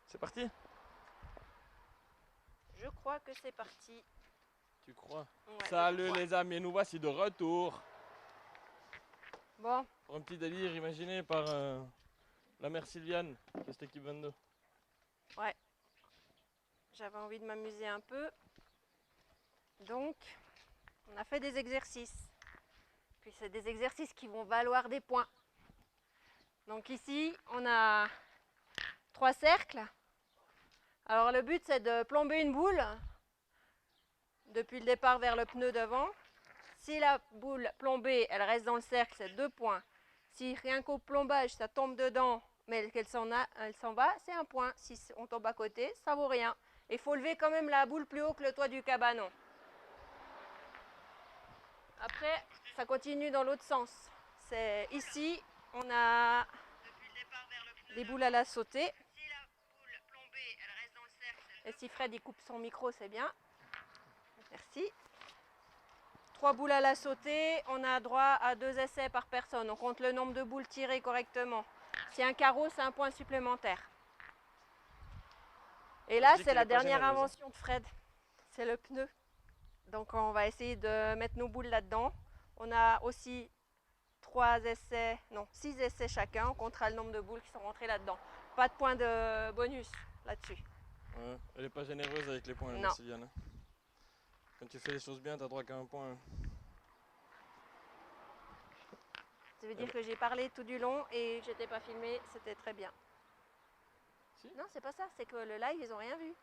C'est parti? Je crois que c'est parti. Tu crois? Ouais, Salut les amis, nous voici de retour. Bon, Pour un petit délire imaginé par la mère Sylviane de cette équipe 22. ouais. J'avais envie de m'amuser un peu. Donc, on a fait des exercices. Puis c'est des exercices qui vont valoir des points. Donc ici, on a 3 cercles. Alors le but, c'est de plomber une boule depuis le départ vers le pneu devant. Si la boule plombée, elle reste dans le cercle, c'est 2 points. Si rien qu'au plombage, ça tombe dedans, mais qu'elle s'en va, c'est 1 point. Si on tombe à côté, ça vaut rien. Il faut lever quand même la boule plus haut que le toit du cabanon. Après, ça continue dans l'autre sens. C'est ici, on a des boules à la sauter. Et si Fred il coupe son micro, c'est bien. Merci. 3 boules à la sauter, on a droit à 2 essais par personne. On compte le nombre de boules tirées correctement. Si un carreau, c'est 1 point supplémentaire. Et là, c'est la dernière invention de Fred. C'est le pneu. Donc on va essayer de mettre nos boules là-dedans. On a aussi 6 essais chacun. On comptera le nombre de boules qui sont rentrées là-dedans. Pas de point de bonus là-dessus. Ouais, elle est pas généreuse avec les points, la Non. mère Sylviane. Quand tu fais les choses bien, t'as droit qu'à 1 point. Ça veut dire que j'ai parlé tout du long et que j'étais pas filmée, c'était très bien. Si? Non, c'est pas ça, c'est que le live, ils ont rien vu.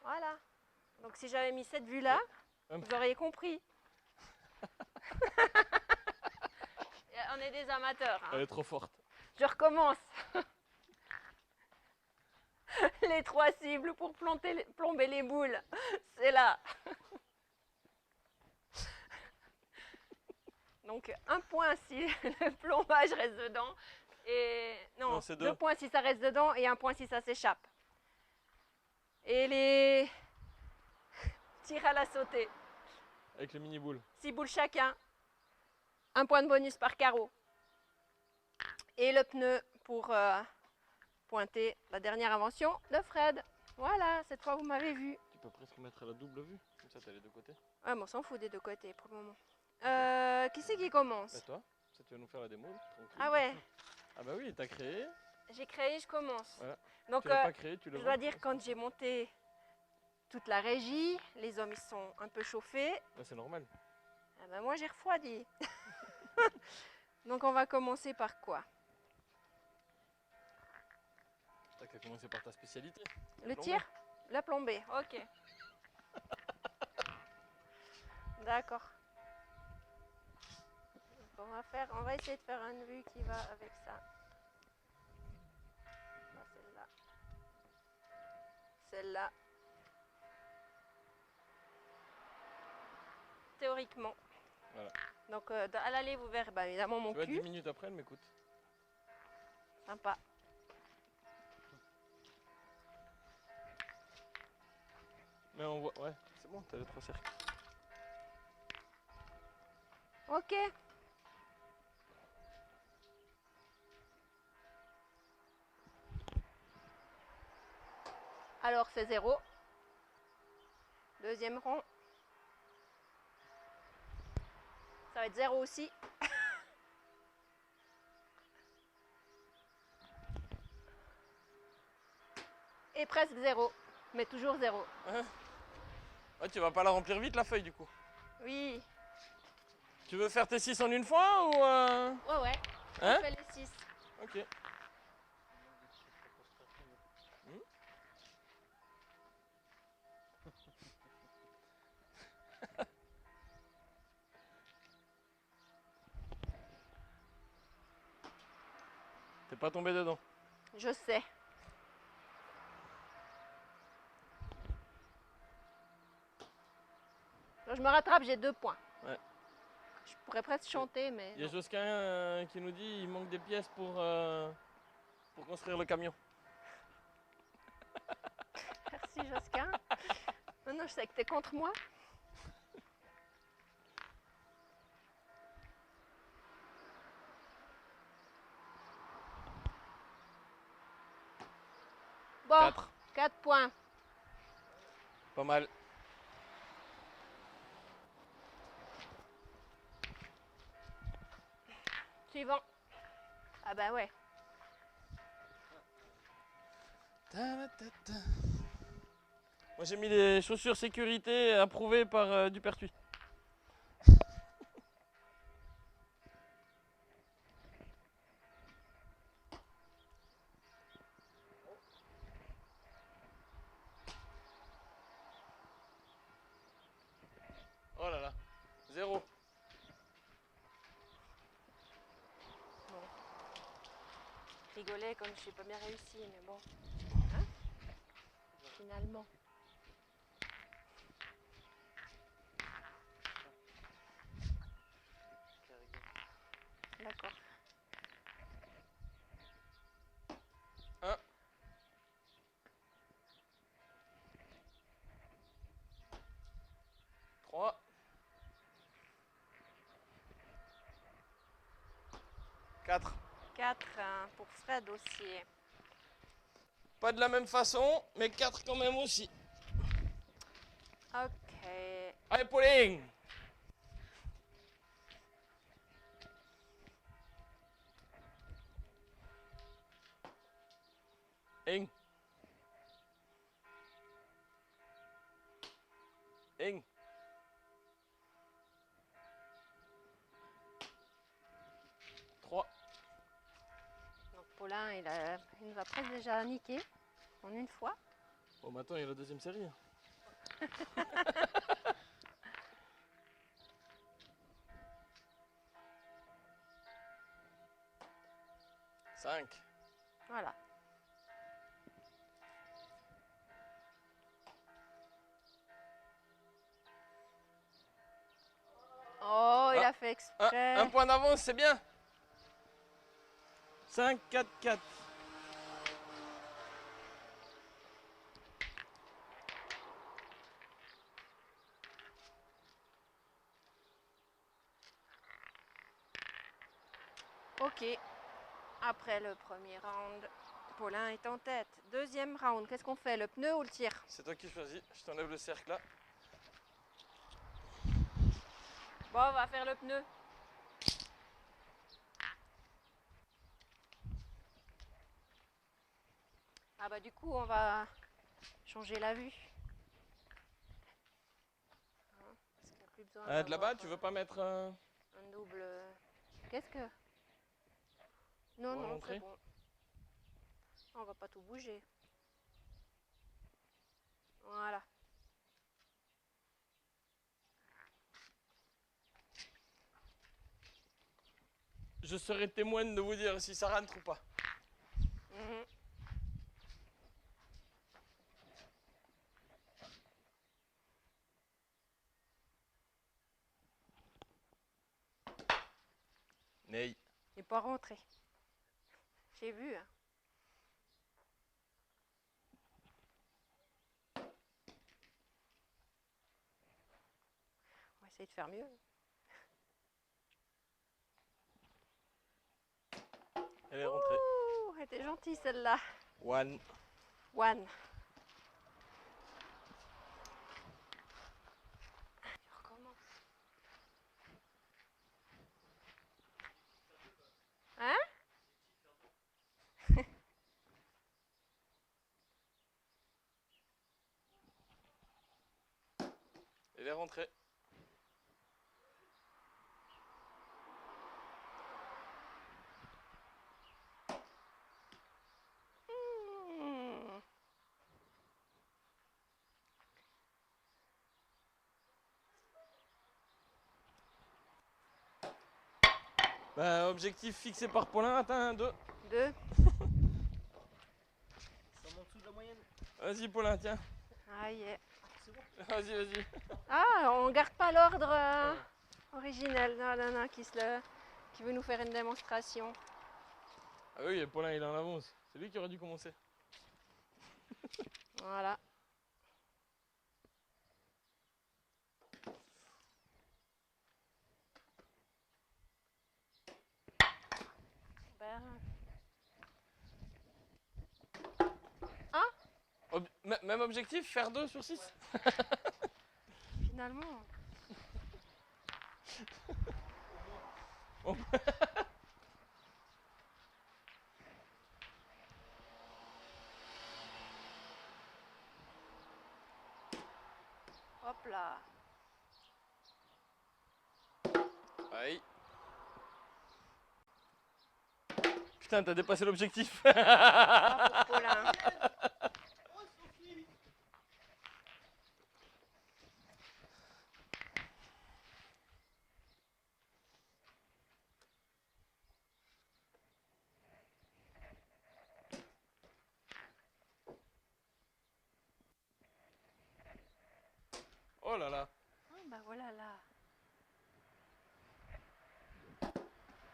Voilà. Donc si j'avais mis cette vue-là, vous auriez compris. On est des amateurs. Hein. Elle est trop forte. Je recommence. Les 3 cibles pour plomber les boules. C'est là. Donc 1 point si le plombage reste dedans. Et non, 2 points si ça reste dedans et 1 point si ça s'échappe. Et les tirs à la sautée. Avec les mini-boules. 6 boules chacun. 1 point de bonus par carreau. Et le pneu pour pointer la dernière invention de Fred. Voilà, cette fois vous m'avez vu. Tu peux presque mettre la double vue, comme ça t'as les deux côtés. Ah, mais on s'en fout des deux côtés pour le moment. Qui c'est qui commence? Et toi? Ça, tu vas nous faire la démo, tranquille. Ah ouais. Ah bah oui, t'as créé. J'ai créé, je commence. Voilà. Donc, tu l'as pas créé, tu le je dois dire, quand j'ai monté toute la régie, les hommes ils sont un peu chauffés. Bah, c'est normal. Ah bah moi j'ai refroidi. Donc on va commencer par quoi? T'as qu'à commencer par ta spécialité. Le tir? La plombée, ok. D'accord. On va essayer de faire une vue qui va avec ça. Celle-là. Celle-là. Théoriquement. Voilà. Donc à l'aller, vous verrez bah, évidemment mon cul. 10 minutes après, elle m'écoute. Sympa. Mais on voit, ouais, c'est bon, t'as les 3 cercles. Ok. Alors c'est 0. Deuxième rang. Ça va être 0 aussi. Et presque 0. Mais toujours 0. Hein? Ouais, tu vas pas la remplir vite la feuille du coup. Oui. Tu veux faire tes 6 en une fois ou Ouais, ouais. Hein? On fait les 6. Ok. T'es pas tombé dedans. Je sais. Je me rattrape, j'ai 2 points. Ouais. Je pourrais presque chanter, mais. Il y a Josquin qui nous dit il manque des pièces pour construire le camion. Merci Josquin. Non, je sais que t'es contre moi. Bon, 4. 4 points. Pas mal. Suivant. Ah bah ouais. Moi j'ai mis les chaussures sécurité approuvées par Dupertuis. Oh là là, 0. Bon. Je rigolais comme je n'ai pas bien réussi, mais bon. Hein? Finalement. D'accord. 1. 3. 4. 4 pour Fred aussi. Pas de la même façon, mais 4 quand même aussi. Ok. Allez Pauline. Ing. Ing. 3. Donc Paulin, il nous a presque déjà niqué en une fois. Bon maintenant il y a la deuxième série. 5. Voilà. Oh, il a fait exprès. Un point d'avance, c'est bien. 5, 4, 4. Ok. Après le premier round, Paulin est en tête. Deuxième round, qu'est-ce qu'on fait? Le pneu ou le tir? C'est toi qui choisis. Je t'enlève le cercle là. Bon, on va faire le pneu. Ah bah du coup, on va changer la vue. Hein, parce qu'il n'y a plus besoin De là-bas, d'avoir, tu veux pas mettre un double... Qu'est-ce que... Non, On va non, montrer c'est bon. On va pas tout bouger. Voilà. Je serai témoin de vous dire si ça rentre ou pas. Mhm. Ney. Il n'est pas rentré. J'ai vu. Hein. On va essayer de faire mieux. Elle est rentrée. Ouh, elle était gentille celle-là. 1. One. Je recommence. Hein? Elle est rentrée. Hmm. Bah, objectif fixé par Paulin, atteint 2. 2. C'est en dessous de la moyenne. Vas-y Paulin, tiens. Aïe. C'est bon. Vas-y, vas-y. Ah, on garde pas l'ordre originel. Non, non, non, qui veut nous faire une démonstration. Ah oui, Paulin il est en avance. C'est lui qui aurait dû commencer. Voilà. Ben... Ah, Même objectif, faire 2 sur 6. Finalement. Hop là. Aïe. Putain, t'as dépassé l'objectif. Ah, pour Paulin. Oh là là. Ah bah voilà là.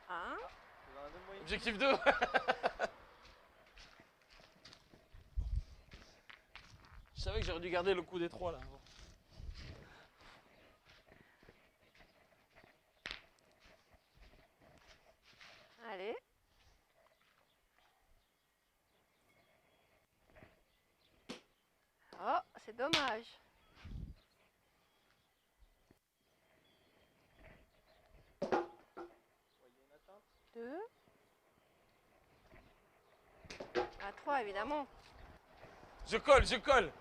Hein? Objectif 2. Je savais que j'aurais dû garder le coup des 3 là. Allez. Oh, c'est dommage. Deux. À 3 évidemment. Je colle.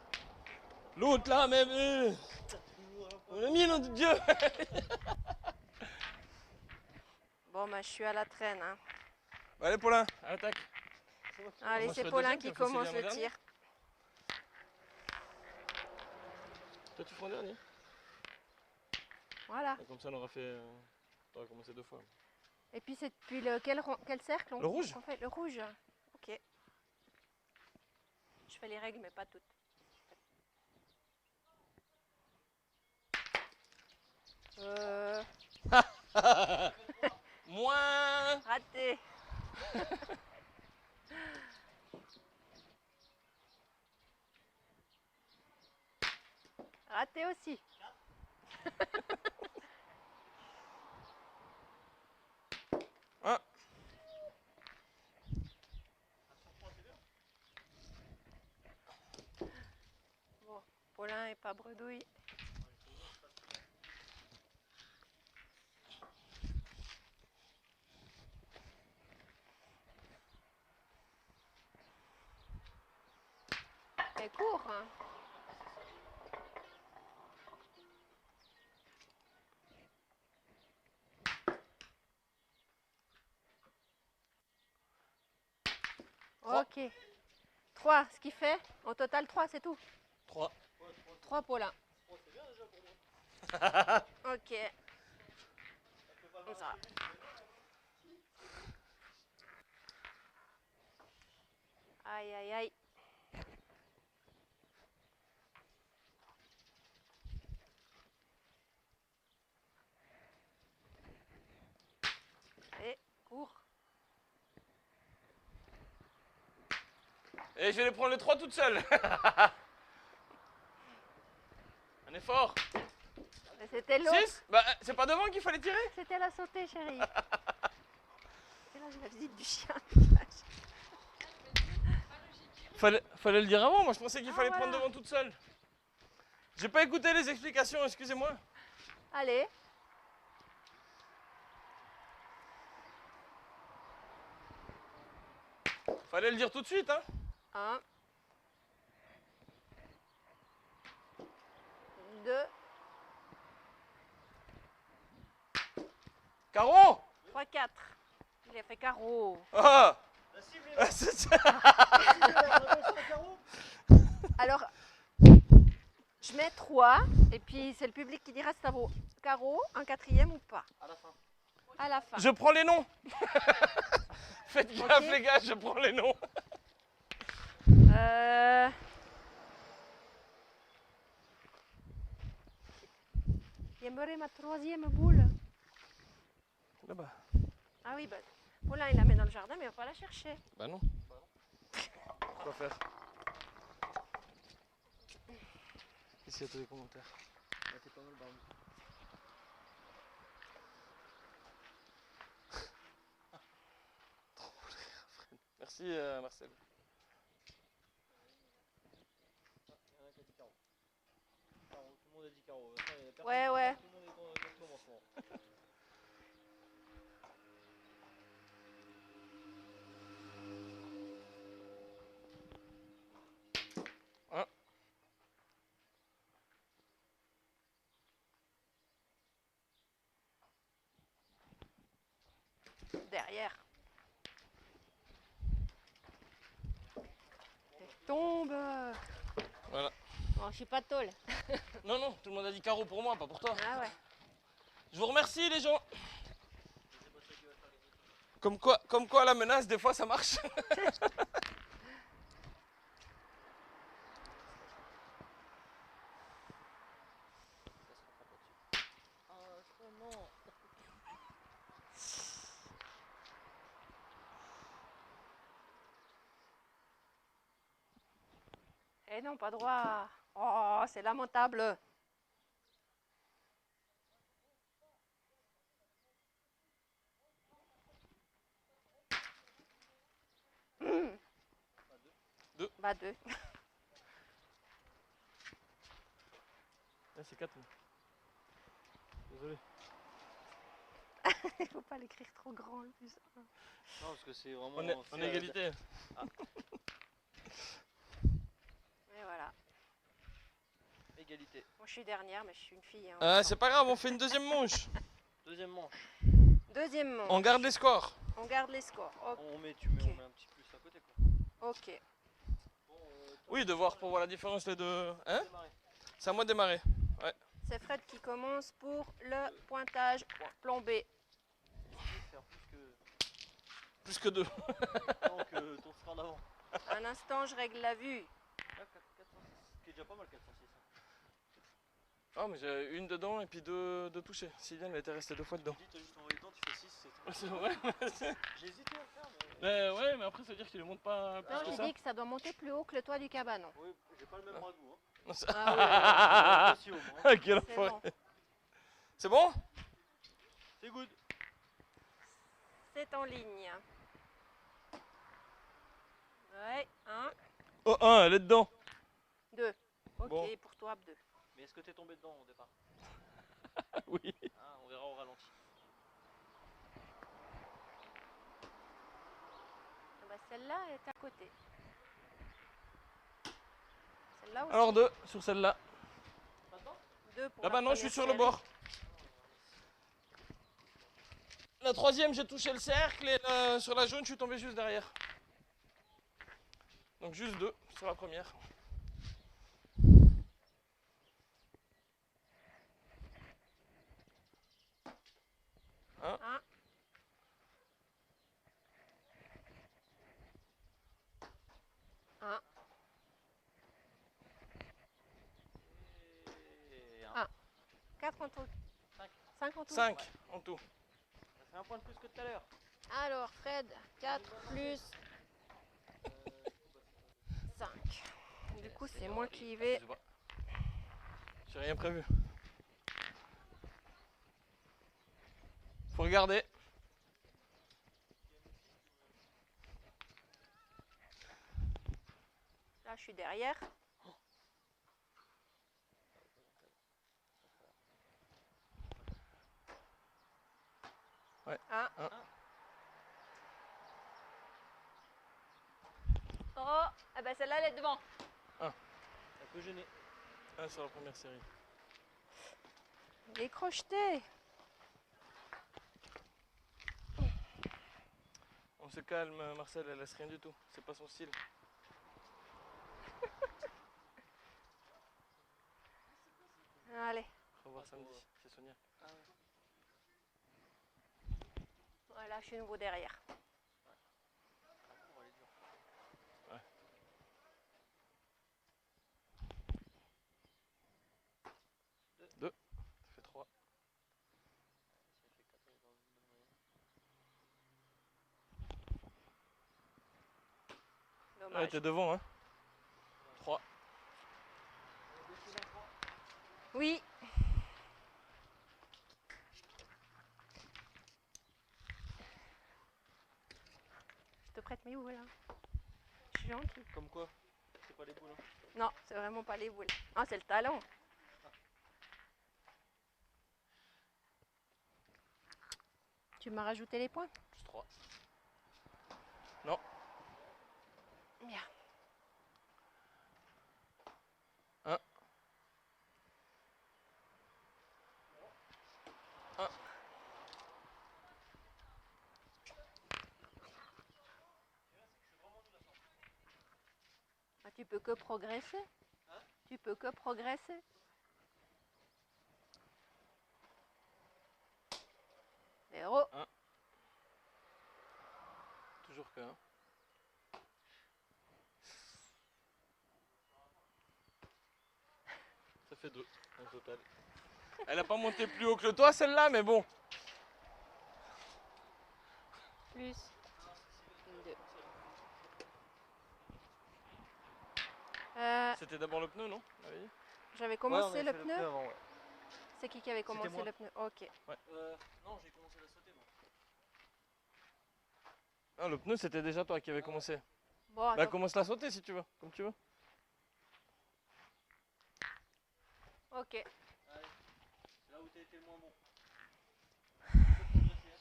L'autre là, même. On a mis, nom de Dieu. Bon bah je suis à la traîne. Hein. Allez, Paulin, à l'attaque. Allez, Moi, je c'est fais Paulin deuxième, qui puis on fait commence Céline le en tir. Toi, tu feras en dernier. Voilà. Et comme ça, on aura fait. On aura commencé 2 fois. Et puis c'est depuis quel cercle Le rouge. on fait le rouge. Ok. Je fais les règles mais pas toutes. Moins. Raté. Raté aussi. Ah. Bon, Paulin est pas bredouille. C'est court. Hein. Ok. 3, ce qui fait au total 3, c'est tout. 3. 3 Paulin. Ok. Comme ça. Aïe aïe aïe. Allez, cours. Et je vais les prendre les 3 toutes seules. Un effort. C'était l'autre. 6. Bah, c'est pas devant qu'il fallait tirer. C'était la sautée, chérie. C'est là la visite du chien. Fallait le dire avant, moi je pensais qu'il fallait voilà. prendre devant toute seule. J'ai pas écouté les explications, excusez-moi. Allez. Fallait le dire tout de suite, hein. 1. 2. Carreau. 3, 4. Il a fait carreau. Ah. Alors, je mets 3 et puis c'est le public qui dira si ça vaut carreau, un quatrième ou pas. À la fin. À la fin. Je prends les noms. Faites gaffe Ok. les gars, je prends les noms. J'aimerais ma troisième boule. Là-bas. Ah oui, bah, Paulin il la met dans le jardin mais on va pas la chercher. Bah non. Quoi faire? Qu'est-ce qu'il y a tous les commentaires? T'es pas mal barbu. Merci Marcel. carreaux. Ça, y a personne Ouais, qui- ouais. Tout le monde est comme en ce moment. Hein. Derrière. Et tombe. Voilà. Bon, je suis pas tôle. Non, non, tout le monde a dit carreau pour moi, pas pour toi. Ah ouais. Je vous remercie les gens. Comme quoi la menace, des fois ça marche. Ah, ça non. Eh non, pas droit. Oh, c'est lamentable. Deux. Bah deux. C'est 4. Désolé. Il faut pas l'écrire trop grand le plus. Non, parce que c'est vraiment. On est égalité. Et voilà. Égalité. Moi je suis dernière, mais je suis une fille. Hein, C'est pas grave, on fait une deuxième manche. Deuxième manche. Deuxième manche. On garde les scores. On garde les scores. On met, on met un petit plus à côté quoi. Ok. Bon, Oui, de voir pour voir la différence les deux. Hein? démarrer. C'est à moi de démarrer. C'est Fred qui commence pour le pointage plombé. Faire plus que. Plus que 2. Tant que ton score d'avant. Un instant, je règle la vue. Ah, 406. Ce qui est déjà pas mal 406. Ah, mais j'ai une dedans et puis deux touchés. Sylviane elle était restée 2 fois dedans. Tu dis, t'as juste envoyé dedans, tu fais 6, c'est tout. C'est vrai. J'ai hésité à le faire, mais. Ouais, mais après ça veut dire que tu les montes pas plus Non, que j'ai ça. dit que ça doit monter plus haut que le toit du cabanon. Oui, j'ai pas le même ragoût. Hein. Ah Aussi haut, moi, hein. Ah, quel C'est enfoiré. bon. C'est bon? C'est good. C'est en ligne. Ouais, 1, Oh, 1, elle est dedans. 2. Ok, Bon. pour toi, 2. Mais est-ce que t'es tombé dedans au départ? Oui. Ah, on verra au ralenti. Bah, celle-là est à côté. Celle-là aussi. Alors 2 sur celle-là. Maintenant? 2 pour Ah la bah non, je suis première sur le série. bord. La troisième, j'ai touché le cercle et sur la jaune, je suis tombé juste derrière. Donc juste 2 sur la première. Un. Un. Et Ah. 4 en tout. 5. 5 en tout. 5 en tout. Ça fait un point de plus que tout à l'heure. Alors, Fred, 4 plus 5. Du coup, c'est moi qui y vais. Je sais pas. J'ai rien prévu. Faut regarder. Là, je suis derrière. Ouais. Un. Un. Oh, ah bah celle-là, elle est devant. Un peu gêné. 1 sur la première série. Il est crocheté. On se calme, Marcel, elle laisse rien du tout. C'est pas son style. Allez, On va voir samedi. C'est Sonia. voilà, je suis nouveau derrière. Ouais. Deux. Ça fait 3. Dommage. Ouais, t'es devant, hein. 3. Oui. Je te prête mes boules. Hein. Je suis gentille. Comme quoi? C'est pas les boules. Hein. Non, c'est vraiment pas les boules. Ah, c'est le talent. Tu m'as rajouté les points? Plus 3. Non. Bien. 1. 1. Ah, tu peux que progresser. Hein? Tu peux que progresser. Zéro. Toujours que 1. Ça fait 2 en total. Elle a pas monté plus haut que le toit celle-là, mais bon. Plus 2. C'était d'abord le pneu, non? J'avais Ouais, on commencé avait le fait pneu. avant, ouais. C'est qui avait commencé moi. le pneu? Ok. Non, j'ai commencé à la sauter, moi. Ah, le pneu c'était déjà toi qui avais commencé. Bon, Bah attends. commence la sauter si tu veux, comme tu veux. Ok. Allez, c'est là où t'as été le moins bon. Tu peux progresser, hein.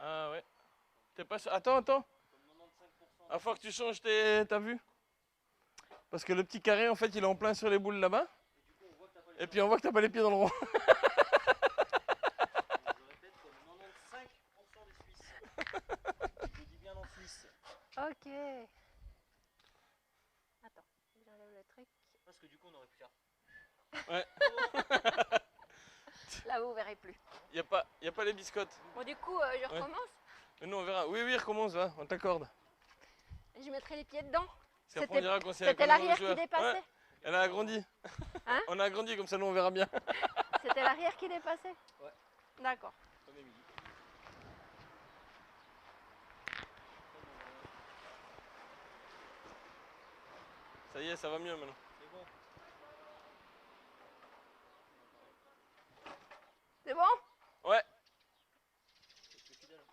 Ah ouais. T'es pas sûr. Attends. Comme 95%. Ah, faut que tu changes ta vue. Parce que le petit carré en fait il est en plein sur les boules là-bas. Et du coup, on voit que t'as pas les Et puis on voit que t'as pas les pieds dans le rond. Je répète, comme 95% des Suisses. Je dis bien en Suisse. Ok. Attends, j'enlève le truc. Parce que du coup, on aurait pu faire. Ouais. Là, vous verrez plus. Y a pas les biscottes. Bon, du coup, je recommence. Mais nous on verra. Oui, recommence, va, on t'accorde. Je mettrai les pieds dedans. Parce qu'après on dira qu'on C'était l'arrière qui joueur. dépassait. Ouais, elle a agrandi. Hein? On a agrandi comme ça nous on verra bien. C'était l'arrière qui dépassait. Ouais. D'accord. Comme Émilie. Ça y est, ça va mieux maintenant. C'est bon. C'est bon? Ouais. C'est fidèle.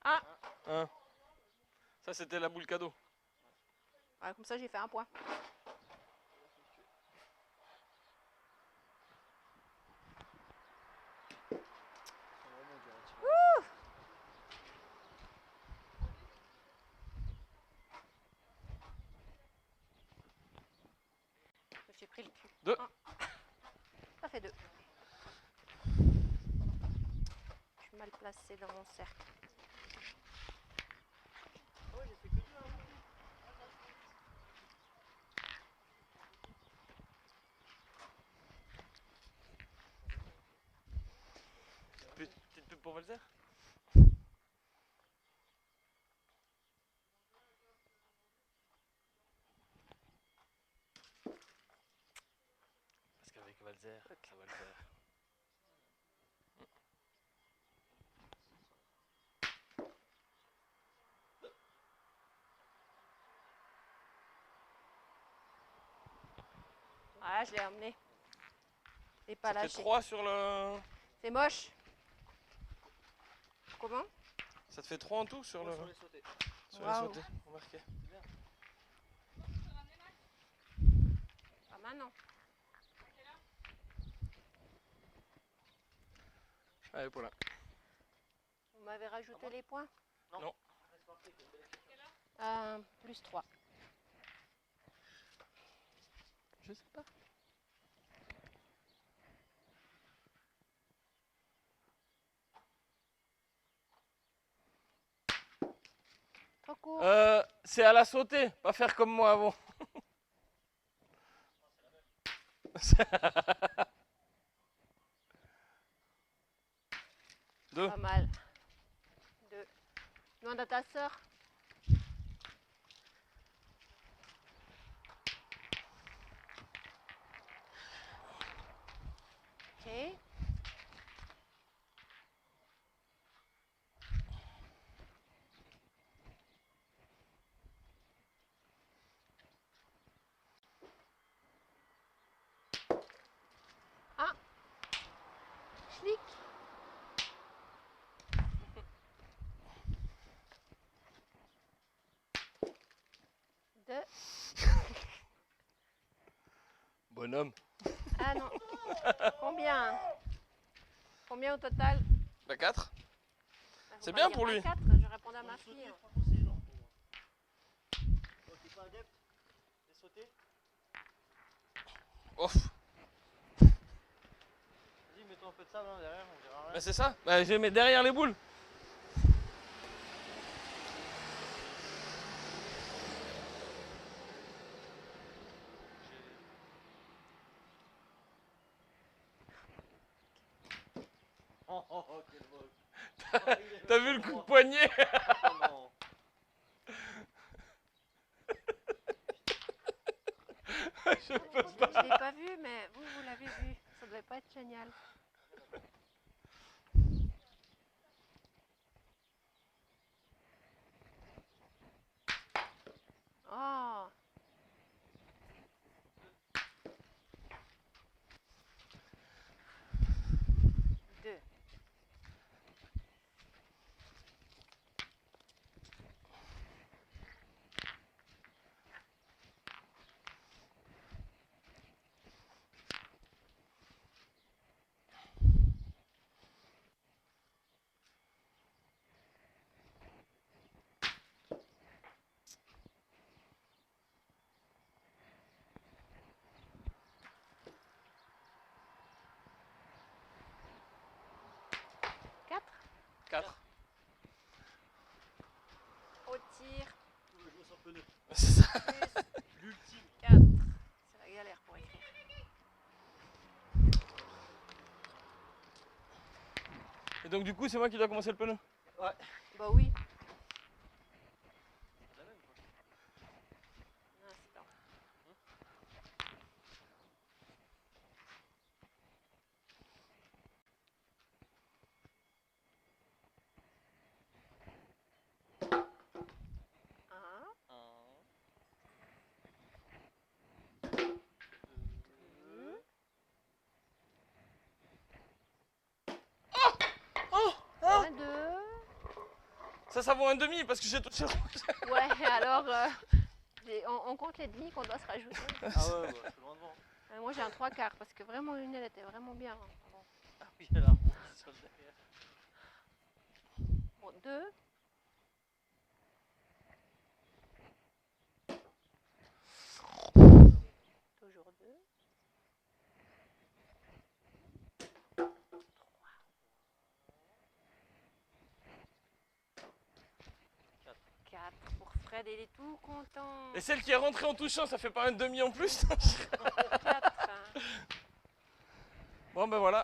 Ah. Hein. Ça c'était la boule cadeau. Ouais, comme ça, j'ai fait un point. C'est vraiment dur à tirer. J'ai pris le cul. 2. Ça fait 2. Je suis mal placée dans mon cercle. Ouais, j'ai fait que 2 hein. Petite pub pour Valzer. Parce qu'avec Valzer, ça va le faire. Ah, je l'ai emmené. Et pas Ça fait lâché. 3 sur le. C'est moche. Comment? Ça te fait 3 en tout sur le. Sur les sautés. Sur les Waouh. sautés, remarquez. C'est bien. Ah, maintenant. Allez, voilà. Vous m'avez rajouté les points? Non. Plus 3. Je sais pas. Trop court. C'est à la sauter, pas faire comme moi avant. Deux. Pas mal. 2. Demande à ta sœur. Ok. Ah. Schlick. 2. Bonhomme. Ah non. Combien? Combien au total? La 4. Bah, faut C'est pas bien dire pour lui. 4, je répondais à ma fille. Hein. Franchement, c'est énorme pour moi. Toi qui n'es pas adepte, t'es sauté. Ouf. Vas-y, mets-toi un peu de sable hein, derrière, on verra rien. Bah c'est ça. Bah je les mets derrière les boules. Oh, quel vol. T'as vu le coup de poignet? Oh non. Je peux pas. Je l'ai pas vu, mais vous l'avez vu. Ça devait pas être génial. Oh. 2. Quatre. 4. Au tir. On va jouer sans pneu. C'est ça. Plus L'ultime. 4. C'est la galère pour écrire. Et donc du coup c'est moi qui dois commencer le pneu. Ouais. Bah oui. C'est la même quoi. Un instant. Un. Oh hein. Un, 2. Ça vaut un demi parce que j'ai touché le rouge. Ouais, alors on compte les demi qu'on doit se rajouter. Ah ouais, bah, je suis loin devant. Moi j'ai un 3/4 parce que vraiment une elle était vraiment bien. Hein. Bon. Ah oui, elle a rebondi sur le derrière. Bon, 2. Toujours 2. 4 pour Fred, il est tout content. Et celle qui est rentrée en touchant, ça fait pas un demi en plus? 4. Bon ben voilà,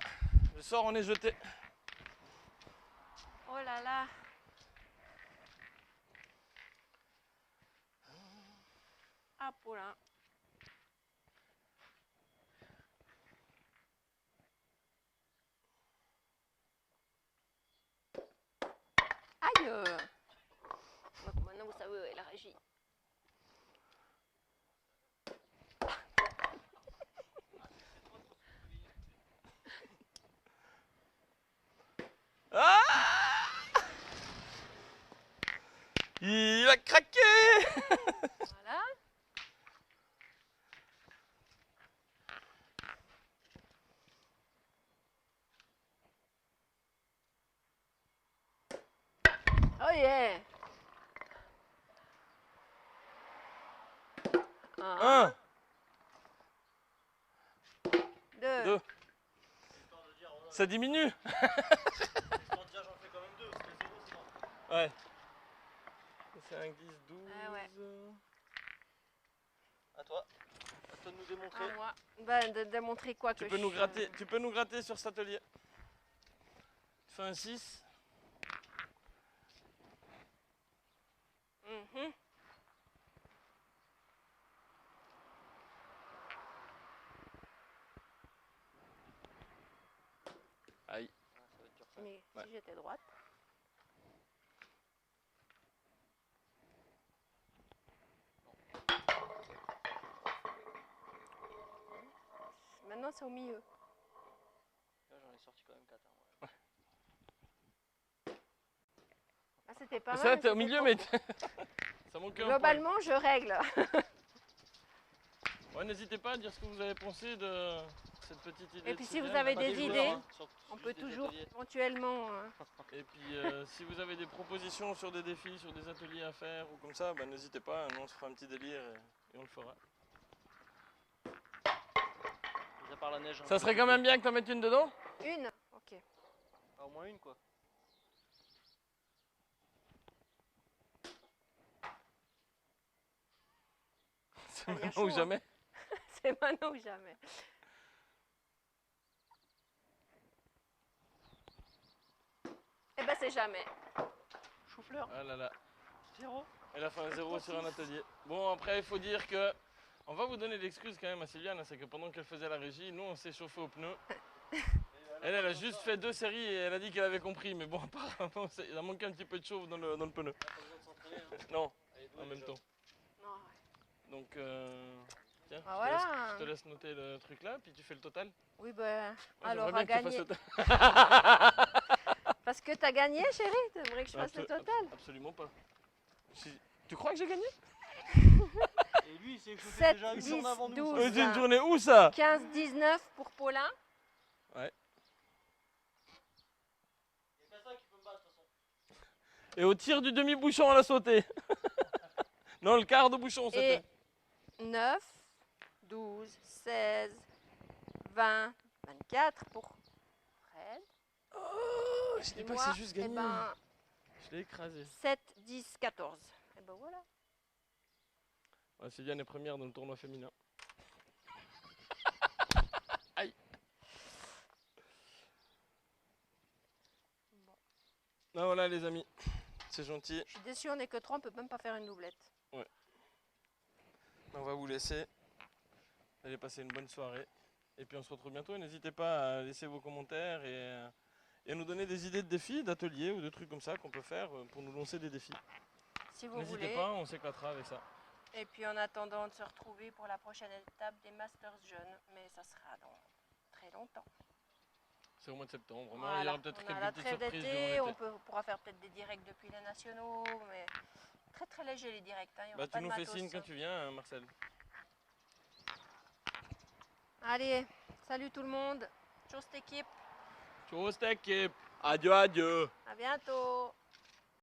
le sort on est jeté. Oh là là. Ah poulain. Aïe. Donc maintenant vous savez où elle agit. Ah, il a craqué. Voilà. Oh yeah. 1, 1, 2. 2. Ça diminue. Histoire de dire j'en fais quand même 2, parce que 0 c'est mort. Ouais. C'est un 10, 12. Ah ouais. À toi. À toi de nous démontrer. À moi. Bah, de démontrer quoi Tu que peux nous je- gratter, tu peux nous gratter sur cet atelier. Tu fais un 6. Mhm. Aïe. Ah, ça va être dur ça. Mais Ouais. si j'étais droite. Maintenant c'est au milieu. Là j'en ai sorti quand même 4. Hein, moi. Là c'était pas mal. Ça, mais t'es au c'était milieu, trop mais court. ça manquait un point. Globalement, je règle. Ouais, n'hésitez pas à dire ce que vous avez pensé de cette petite idée. Et de puis si Sylviane. vous avez Pas des joueurs, idées, hein, sur- on juste peut des toujours ateliers. éventuellement. Et puis si vous avez des propositions sur des défis, sur des ateliers à faire ou comme ça, bah, n'hésitez pas, nous on se fera un petit délire et on le fera. Mis à part la neige. Ça serait quand même bien que t'en mettes une dedans. Une. Ok. Au moins une quoi. C'est Ah, il y a maintenant ou chaud, hein. jamais. C'est maintenant ou jamais. Eh ben c'est jamais. Chou-fleur. Ah là là. 0. Elle a fait un 0 sur un atelier. Bon, après, il faut dire que. On va vous donner l'excuse quand même à Sylviane, hein, c'est que pendant qu'elle faisait la régie, nous on s'est chauffé aux pneus. Elle a juste fait 2 séries et elle a dit qu'elle avait compris, mais bon, apparemment, il a manqué un petit peu de chauffe dans le pneu. Pas besoin de s'entraîner. Hein. Non, Elle est douée, en même déjà. temps. Non, ouais. Donc, tiens, Bah je, voilà. je te laisse noter le truc là, puis tu fais le total. Oui, ben. Moi, Alors, j'aimerais à bien que tu fasses gagner. le total. Parce que t'as gagné, chérie. Tu voudrais que je fasse le total. Absolument pas. Tu crois que j'ai gagné? Et lui, il s'est chauffé 7, déjà 10, 8 ans avant nous. 12. C'est une journée où ça? 15, 19 pour Paulin. Il n'y a que ça qui peut me battre de toute façon. Et au tir du demi-bouchon, elle a sauté. Non, le quart de bouchon, c'était. Et 9, 12, 16, 20, 24 pour Fred. Oh, je dis Et pas moi, que c'est juste eh gagné. ben, Je l'ai écrasé. 7, 10, 14. Et ben voilà. Ouais, Sylviane est première dans le tournoi féminin. Aïe. Ah, voilà les amis, c'est gentil. Je suis déçue, on n'est que 3, on peut même pas faire une doublette. On va vous laisser. Allez passer une bonne soirée. Et puis on se retrouve bientôt. N'hésitez pas à laisser vos commentaires et à nous donner des idées de défis, d'ateliers ou de trucs comme ça qu'on peut faire pour nous lancer des défis. Si vous N'hésitez voulez. pas, on s'éclatera avec ça. Et puis en attendant de se retrouver pour la prochaine étape des Masters Jeunes, mais ça sera dans très longtemps. C'est au mois de septembre. Non, Voilà. il y aura peut-être On a quelques la petites trêve surprises d'été, durant on l'été. pourra faire peut-être des directs depuis les nationaux, mais très très léger les directs. Hein. Il y aura Bah, pas tu de nous fais matos, signe hein. quand tu viens, Marcel. Allez, salut tout le monde. Tchuss cette équipe. Ciao, c'était équipe. Adieu, adieu. À bientôt.